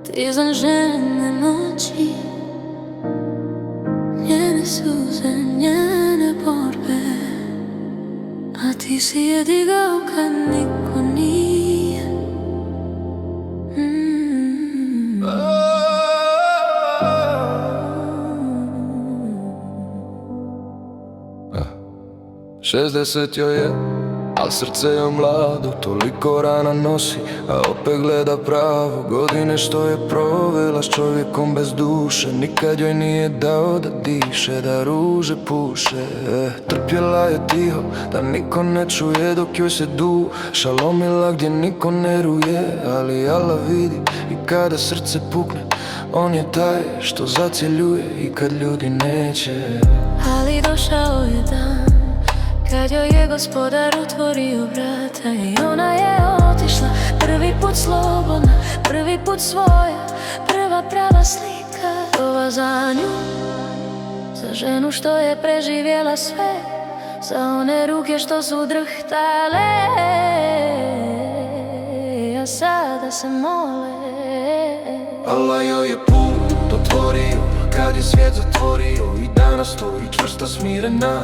Ti zažene noći, njene suze, njene borbe, a ti si je digao kad niko nije. Šestdeset joj je, al srce joj mlado, toliko rana nosi, a opet gleda pravo. Godine što je provela s čovjekom bez duše, nikad joj nije dao da diše, da ruže puše. Trpjela je tiho, da niko ne čuje dok joj se duša lomila gdje niko ne ruje. Ali Allah vidi i kada srce pukne, on je taj što zacjeljuje i kad ljudi neće. Ali došao je dan kad joj je Gospodar otvorio vrata i ona je otišla prvi put slobodna, prvi put svoja, prva prava slika. Ova za nju, za ženu što je preživjela sve, za one ruke što su drhtale, a sada se mole. Allah joj je put otvorio kad je svijet zatvorio i danas stoji čvrsta, smirena,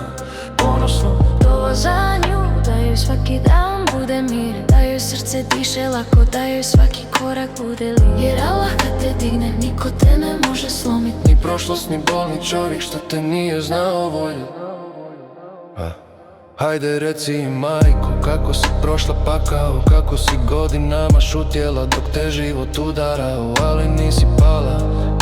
ponosno. Dova za nju, da joj svaki dan bude mir, da joj srce diše lako, da joj svaki korak bude lijep. Jer Allah kad te digne, niko te ne može slomit, ni prošlost, ni bolni čovjek što te nije znao volju. Hajde reci im, majko, kako si prošla pakao, kako si godinama šutjela dok te život udarao. Ali nisi pala,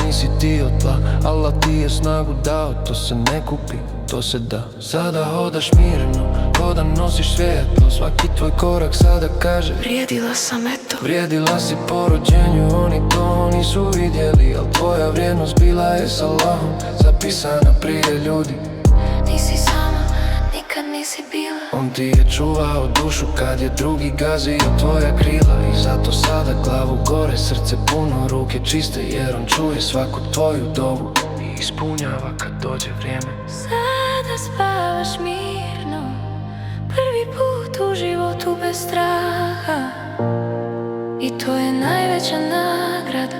nisi ti od tla, Allah ti je snagu dao. To se ne kupi, to se da. Sada hodaš mirno, ko da nosiš svjetlo. Svaki tvoj korak sada kaže vrijedila sam eto. Vrijedila si po rođenju, oni to nisu vidjeli, al tvoja vrijednost bila je s Allahom zapisana prije ljudi. Nisi sama, nikad nisi bila. On ti je čuvao dušu kad je drugi gazio tvoja krila. I zato sada glavu gore, srce puno, ruke čiste, jer on čuje svaku tvoju dovu i ispunjava kad dođe vrijeme. Sada spavaš mirno, prvi put u životu bez straha, i to je najveća nagrada,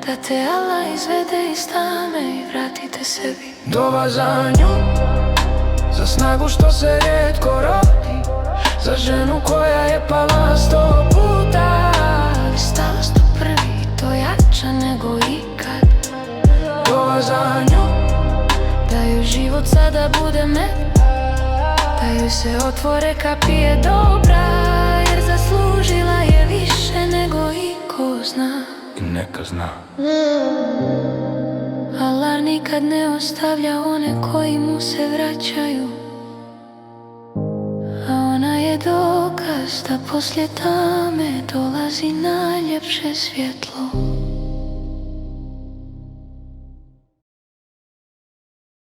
da te Allah izvede iz tame i vratite sebi. Dova za nju, za snagu što se rijetko rodi, za ženu koja je pala 100 puta, ali stala 101 i to jača nego ikad. Dova za nju, da joj život sada bude med, da joj se otvore kapije dobra, jer zaslužila je više nego iko zna. i neka zna. Allah nikad ne ostavlja one koji mu se vraćaju, a ona je dokaz da poslije tame dolazi najljepše svjetlo.